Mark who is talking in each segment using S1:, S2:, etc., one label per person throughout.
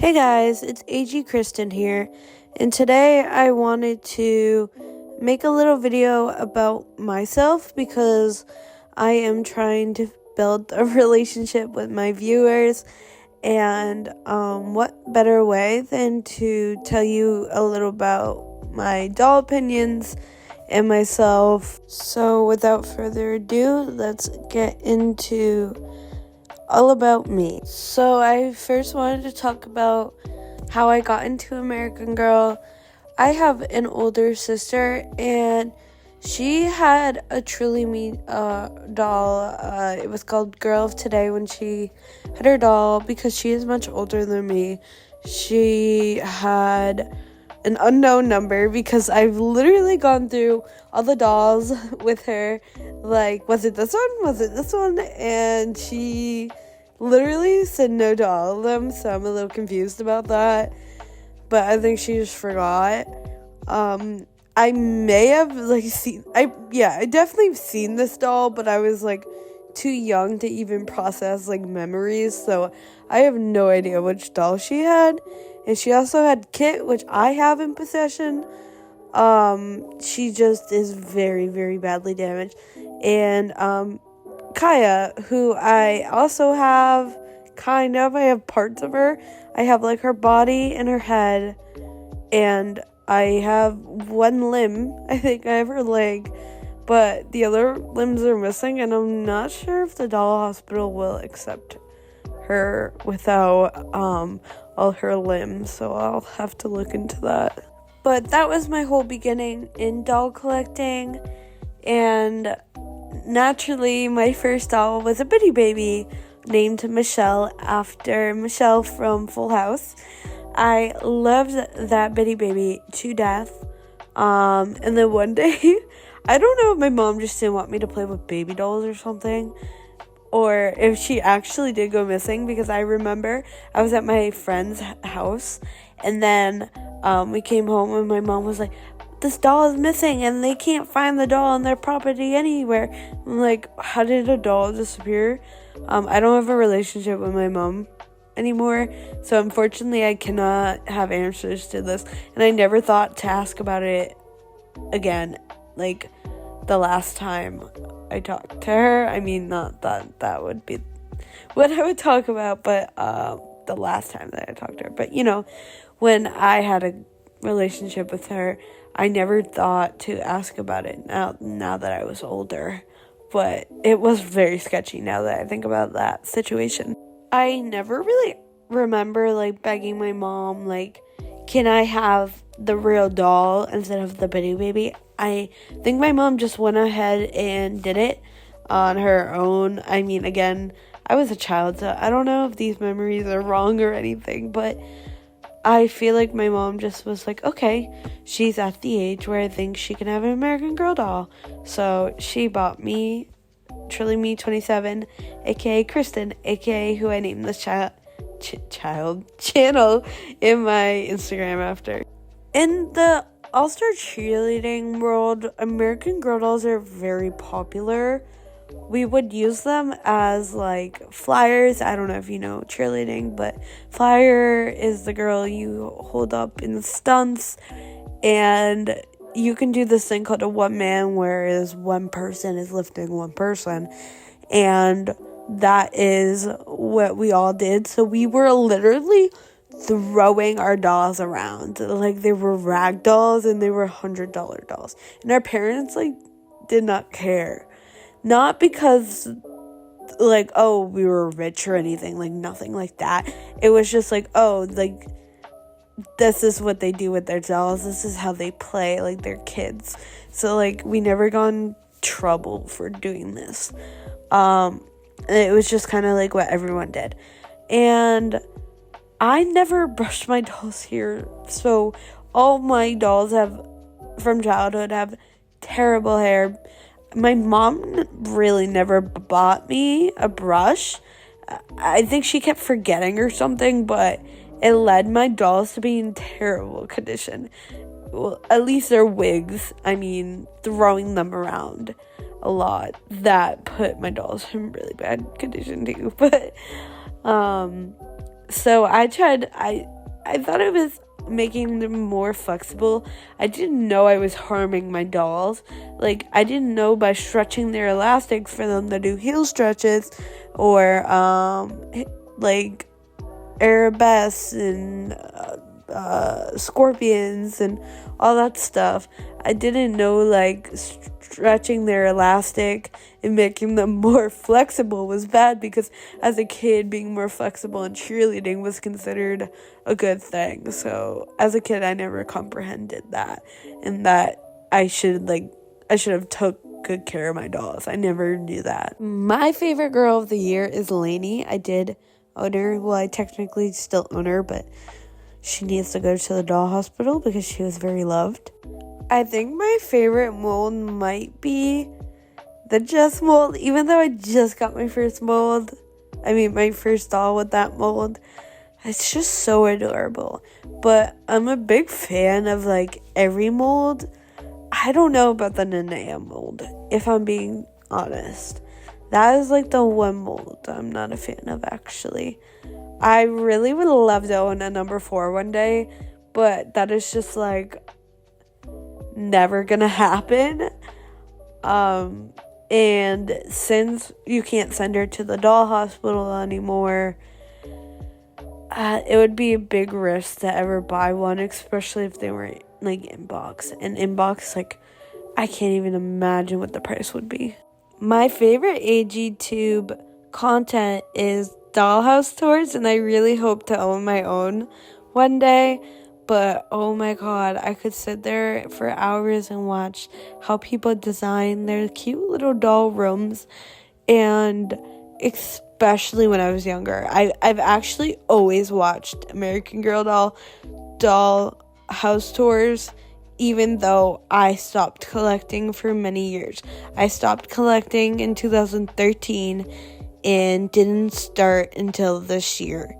S1: Hey guys, it's AG Kristen here, and today I wanted to make a little video about myself because I am trying to build a relationship with my viewers, and what better way than to tell you a little about my doll opinions and myself. So without further ado, let's get into all about me. So I first wanted to talk about how I got into American Girl. I have an older sister, and she had a Truly Me doll. It was called Girl of Today when she had her doll. Because she is much older than me, she had an unknown number because I've literally gone through all the dolls with her. Like, was it this one? Was it this one? And she literally said no to all of them, so I'm a little confused about that. But I think she just forgot. I may have I definitely seen this doll, but I was too young to even process memories, so I have no idea which doll she had. And she also had Kit, which I have in possession. She just is very, very badly damaged. And Kaya, who I also have, kind of. I have parts of her. I have her body and her head, and I have one limb. I think I have her leg, but the other limbs are missing, and I'm not sure if the doll hospital will accept her without all her limbs, so I'll have to look into that. But that was my whole beginning in doll collecting, and naturally my first doll was a Bitty Baby named Michelle, after Michelle from Full House. I loved that Bitty Baby to death. And then one day, I don't know if my mom just didn't want me to play with baby dolls or something, or if she actually did go missing, because I remember I was at my friend's house, and then we came home and my mom was like, "This doll is missing and they can't find the doll on their property anywhere." I'm like, how did a doll disappear? I don't have a relationship with my mom anymore, so unfortunately I cannot have answers to this, and I never thought to ask about it again. The last time I talked to her, I mean, not that would be what I would talk about, but the last time that I talked to her. But when I had a relationship with her, I never thought to ask about it now that I was older. But it was very sketchy now that I think about that situation. I never really remember begging my mom, can I have the real doll instead of the Bitty Baby? I think my mom just went ahead and did it on her own. I mean, again, I was a child, so I don't know if these memories are wrong or anything, but I feel like my mom just was like, okay, she's at the age where I think she can have an American Girl doll. So she bought me Truly Me 27, aka Kristen, aka who I named this channel in my Instagram after. In the All-Star cheerleading world, American Girl dolls are very popular. We would use them as flyers. I don't know if you know cheerleading, but flyer is the girl you hold up in the stunts, and you can do this thing called a one man, whereas one person is lifting one person, and that is what we all did. So we were literally throwing our dolls around they were rag dolls, and they were $100 dolls, and our parents did not care. Not because, we were rich or anything, nothing like that. It was just this is what they do with their dolls. This is how they play, they're kids. So, we never got in trouble for doing this. It was just kind of what everyone did. And I never brushed my dolls' hair, so all my dolls from childhood have terrible hair. My mom really never bought me a brush. I think she kept forgetting or something, but it led my dolls to be in terrible condition. Well, at least their wigs. I mean, throwing them around a lot. That put my dolls in really bad condition too. But, So I thought it was making them more flexible. I didn't know I was harming my dolls. Like, I didn't know by stretching their elastics for them to do heel stretches or like arabesques and scorpions and all that stuff. I didn't know like stretching their elastic and making them more flexible was bad, because as a kid being more flexible in cheerleading was considered a good thing. So as a kid I never comprehended that, and that I should have took good care of my dolls. I never knew that. My favorite girl of the year is Lainey. I did own her. Well, I technically still own her, but she needs to go to the doll hospital because she was very loved. I think my favorite mold might be the Jess mold, even though I just got my first mold. My first doll with that mold. It's just so adorable. But I'm a big fan of like every mold. I don't know about the Nanea mold, if I'm being honest. That is like the one mold I'm not a fan of, actually. I really would love to own a number 4 one day, but that is just like never gonna happen. And since you can't send her to the doll hospital anymore, it would be a big risk to ever buy one, especially if they were like inbox. And inbox, like, I can't even imagine what the price would be. My favorite AG-Tube content is dollhouse tours, and I really hope to own my own one day. But oh my god, I could sit there for hours and watch how people design their cute little doll rooms. And especially when I was younger, I've actually always watched American Girl doll house tours, even though I stopped collecting for many years. I stopped collecting in 2013 and didn't start until this year.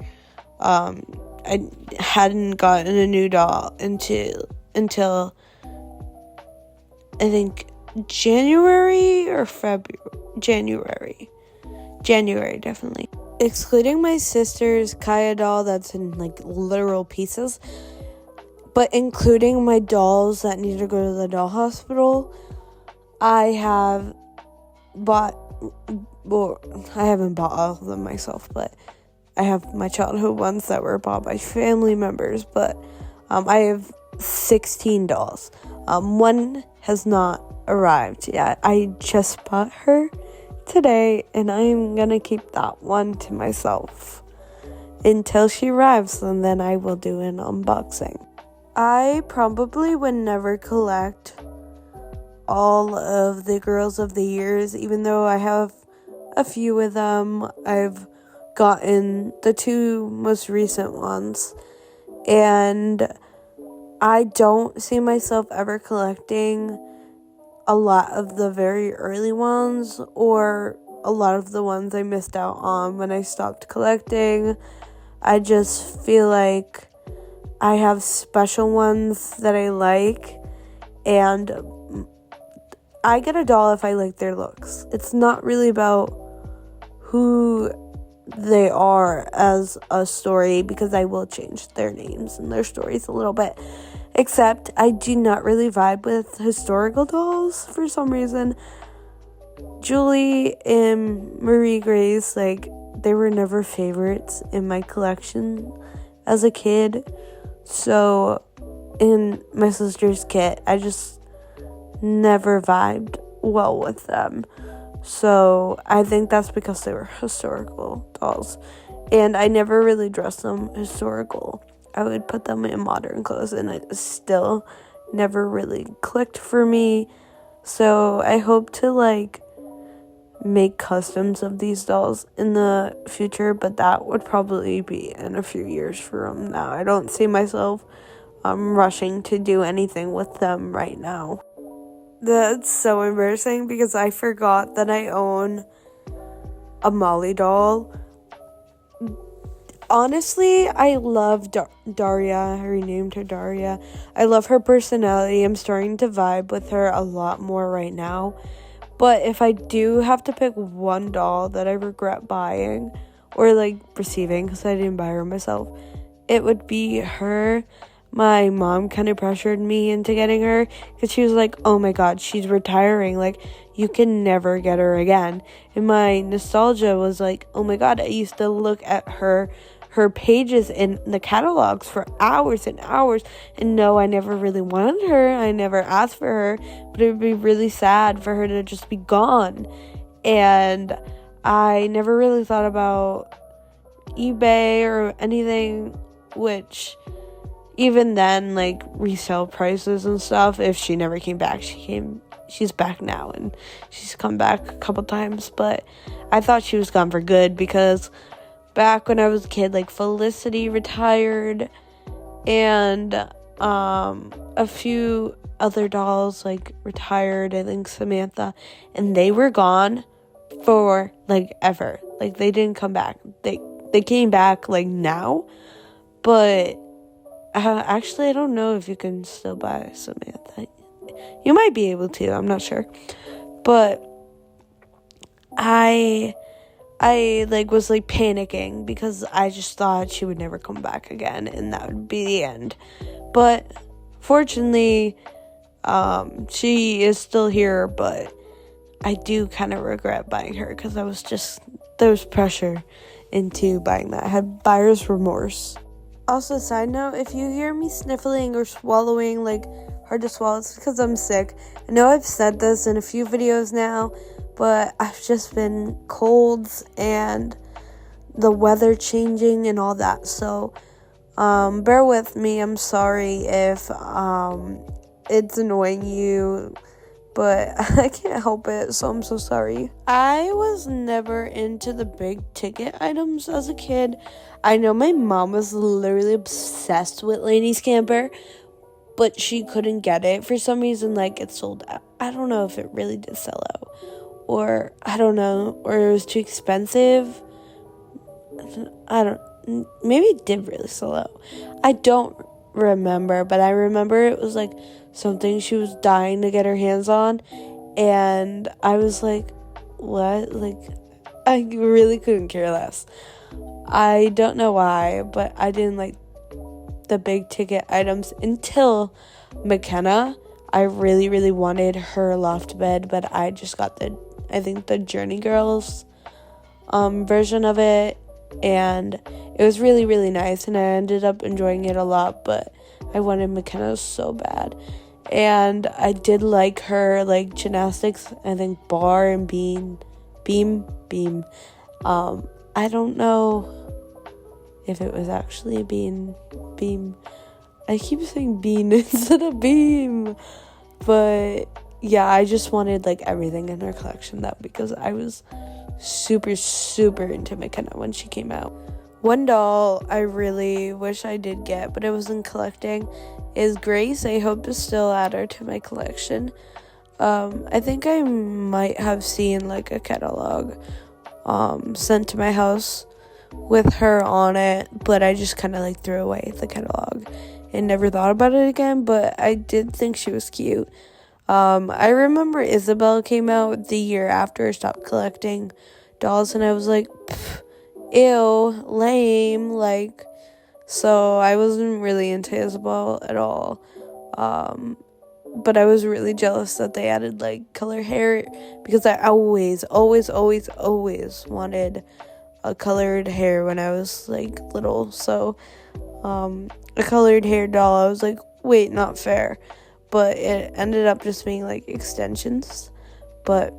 S1: I hadn't gotten a new doll until I think January or February. January, definitely. Excluding my sister's Kaya doll that's in like literal pieces, but including my dolls that need to go to the doll hospital, I haven't bought all of them myself, but I have my childhood ones that were bought by family members. But I have 16 dolls. One has not arrived yet. I just bought her today, and I'm gonna keep that one to myself until she arrives, and then I will do an unboxing. I probably would never collect all of the girls of the years, even though I have a few of them. I've gotten the 2 most recent ones, and I don't see myself ever collecting a lot of the very early ones, or a lot of the ones I missed out on when I stopped collecting. I just feel like I have special ones that I like, and I get a doll if I like their looks. It's not really about who they are as a story, because I will change their names and their stories a little bit. Except I do not really vibe with historical dolls for some reason. Julie and Marie Grace, like, they were never favorites in my collection as a kid. So in my sister's kit, I just never vibed well with them. So I think that's because they were historical dolls, and I never really dressed them historical. I would put them in modern clothes, and it still never really clicked for me. So I hope to like make customs of these dolls in the future, but that would probably be in a few years from now. I don't see myself rushing to do anything with them right now. That's so embarrassing, because I forgot that I own a Molly doll. Honestly, I love Daria. I renamed her Daria. I love her personality. I'm starting to vibe with her a lot more right now. But if I do have to pick one doll that I regret buying, or like receiving, because I didn't buy her myself, it would be her. My mom kind of pressured me into getting her because she was like, oh my god, she's retiring, like you can never get her again. And my nostalgia was like, oh my god, I used to look at her pages in the catalogs for hours and hours, and no, I never really wanted her, I never asked for her, but it would be really sad for her to just be gone. And I never really thought about eBay or anything, which even then, like resale prices and stuff, if she never came back, she's back now, and she's come back a couple times, but I thought she was gone for good, because back when I was a kid, like Felicity retired, and a few other dolls like retired, I think Samantha, and they were gone for like ever. Like they didn't come back. They came back like now, but actually I don't know if you can still buy Samantha. You might be able to, I'm not sure. But I like was like panicking because I just thought she would never come back again and that would be the end. But fortunately, she is still here, but I do kind of regret buying her because there was pressure into buying that. I had buyer's remorse. Also, side note, if you hear me sniffling or swallowing, like hard to swallow, it's because I'm sick. I know I've said this in a few videos now, but I've just been colds and the weather changing and all that. So, bear with me. I'm sorry if it's annoying you, but I can't help it, so I'm so sorry. I was never into the big ticket items as a kid. I know my mom was literally obsessed with Lanie's Camper, but she couldn't get it. For some reason, like, it sold out. I don't know if it really did sell out. Or, I don't know. Or it was too expensive. Maybe it did really sell out. I don't remember, but I remember it was, like, something she was dying to get her hands on. And I was like, what? Like, I really couldn't care less. I don't know why, but I didn't like the big ticket items until McKenna. I really, really wanted her loft bed, but I just got the Journey Girls version of it, and it was really, really nice, and I ended up enjoying it a lot, but I wanted McKenna so bad. And I did like her, like, gymnastics, I think bar and beam. I don't know if it was actually a beam. I keep saying bean instead of beam. But yeah, I just wanted like everything in her collection because I was super, super into McKenna when she came out. One doll I really wish I did get, but I wasn't collecting, is Grace. I hope to still add her to my collection. I think I might have seen like a catalog sent to my house with her on it, but I just kind of like threw away the catalog and never thought about it again, but I did think she was cute. I remember Isabel came out the year after I stopped collecting dolls, and I was like, ew, lame, like, so I wasn't really into Isabel at all. But I was really jealous that they added like color hair, because I always wanted a colored hair when I was like little. So a colored hair doll, I was like, wait, not fair. But it ended up just being like extensions. But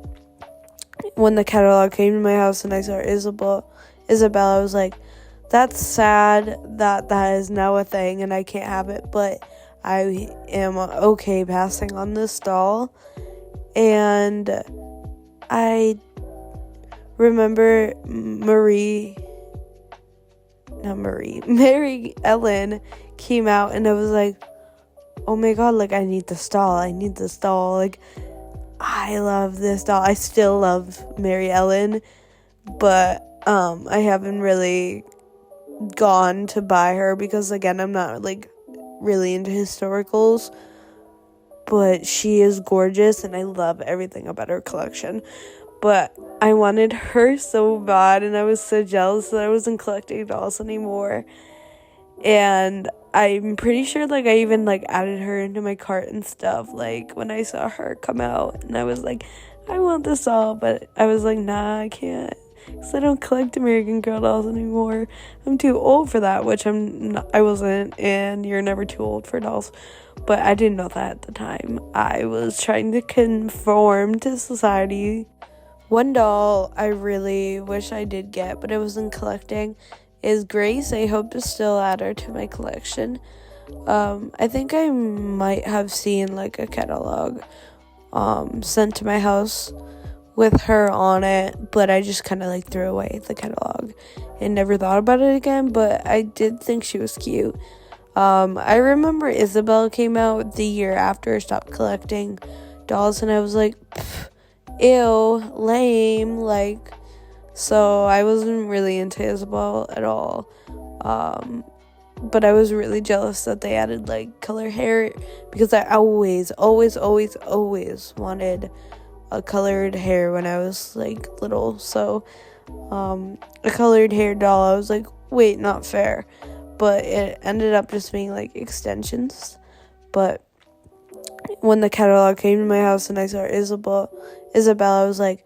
S1: when the catalog came to my house and I saw Isabel, I was like, that's sad that is now a thing and I can't have it, but I am okay passing on this doll. And I remember Mary Ellen came out, and I was like, oh my god, like, I need this doll, like, I love this doll. I still love Mary Ellen, but I haven't really gone to buy her because, again, I'm not like really into historicals, but she is gorgeous and I love everything about her collection. but I wanted her so bad, and I was so jealous that I wasn't collecting dolls anymore. And I'm pretty sure, like, I even, like, added her into my cart and stuff, like, when I saw her come out, and I was like, I want this doll, but I was like, nah, I can't, because I don't collect American Girl dolls anymore. I'm too old for that, which I wasn't, and you're never too old for dolls, but I didn't know that at the time. I was trying to conform to society. One doll I really wish I did get, but I wasn't collecting, is Grace. I hope to still add her to my collection. I think I might have seen, like, a catalog sent to my house with her on it, but I just kind of, like, threw away the catalog and never thought about it again, but I did think she was cute. I remember Isabel came out the year after I stopped collecting dolls, and I was like, ew, lame, like, so I wasn't really into Isabel at all, but I was really jealous that they added, like, color hair, because I always wanted a colored hair when I was, like, little, so, a colored hair doll, I was like, wait, not fair, but it ended up just being, like, extensions. But when the catalog came to my house and I saw Isabel, I was like,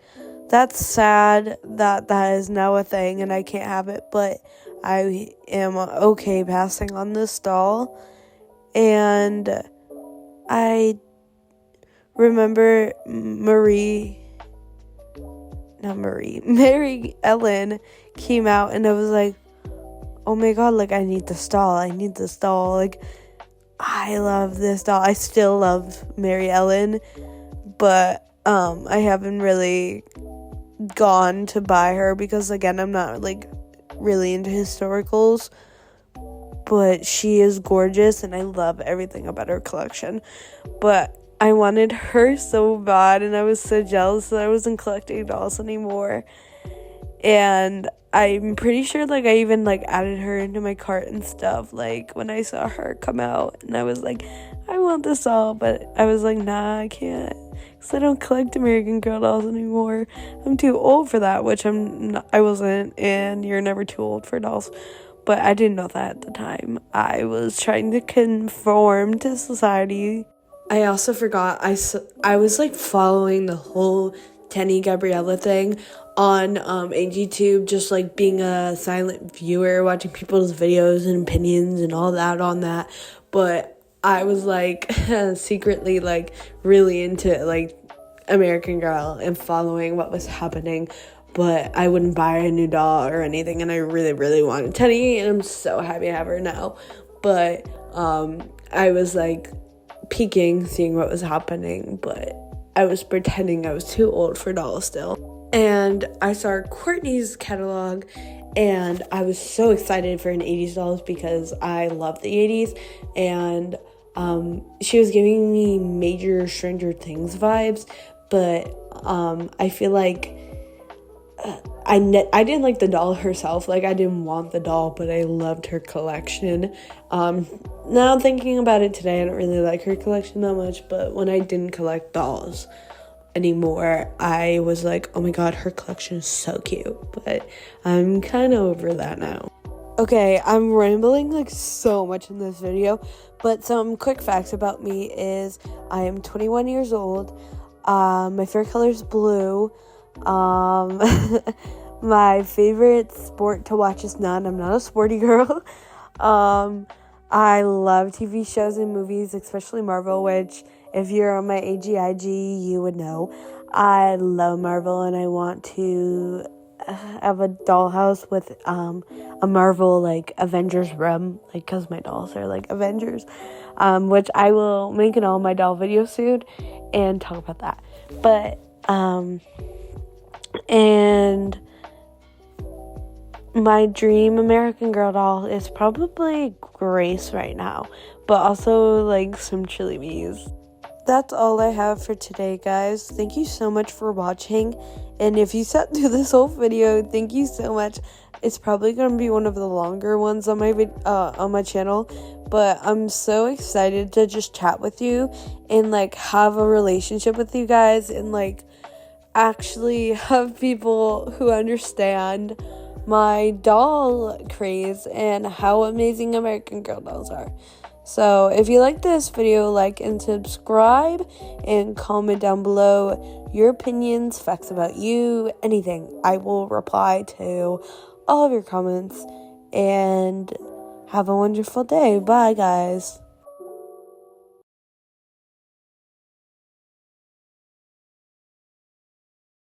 S1: that's sad that is now a thing and I can't have it, but I am okay passing on this doll. And I remember Mary Ellen came out, and I was like, oh my god, like, I need this doll, like, I love this doll. I still love Mary Ellen, but I haven't really gone to buy her because, again, I'm not, like, really into historicals, but she is gorgeous and I love everything about her collection. But I wanted her so bad, and I was so jealous that I wasn't collecting dolls anymore. And I'm pretty sure, like, I even, like, added her into my cart and stuff, like, when I saw her come out, and I was like, I want this doll, but I was like, nah, I can't, because I don't collect American Girl dolls anymore. I'm too old for that, which I wasn't, and you're never too old for dolls, but I didn't know that at the time. I was trying to conform to society. I also forgot, I was, like, following the whole Tenny Gabriella thing on AGTube, just, like, being a silent viewer, watching people's videos and opinions and all that on that, but I was, like, secretly, like, really into, like, American Girl and following what was happening, but I wouldn't buy a new doll or anything, and I really, really wanted Tenny, and I'm so happy to have her now, but I was, like, peeking, seeing what was happening, but I was pretending I was too old for dolls still. And I saw Courtney's catalog, and I was so excited for an 80s dolls because I love the 80s, and she was giving me major Stranger Things vibes, but I feel like I didn't like the doll herself, like, I didn't want the doll, but I loved her collection. Now thinking about it today, I don't really like her collection that much, but when I didn't collect dolls anymore, I was like, oh my god, her collection is so cute, but I'm kind of over that now. Okay, I'm rambling, like, so much in this video, but some quick facts about me is I am 21 years old, my favorite color is blue, my favorite sport to watch is none. I'm not a sporty girl. I love TV shows and movies, especially Marvel, which if you're on my AGIG, you would know. I love Marvel, and I want to have a dollhouse with a Marvel, like, Avengers room, like, because my dolls are, like, Avengers, which I will make an all my doll video soon and talk about that. But and my dream American Girl doll is probably Grace right now, but also, like, some chili bees. That's all I have for today, guys. Thank you so much for watching, and if you sat through this whole video, thank you so much. It's probably going to be one of the longer ones on my channel, but I'm so excited to just chat with you and, like, have a relationship with you guys, and, like, actually have people who understand my doll craze and how amazing American Girl dolls are. So if you like this video, like and subscribe, and comment down below your opinions, facts about you, anything. I will reply to all of your comments, and have a wonderful day. Bye, guys.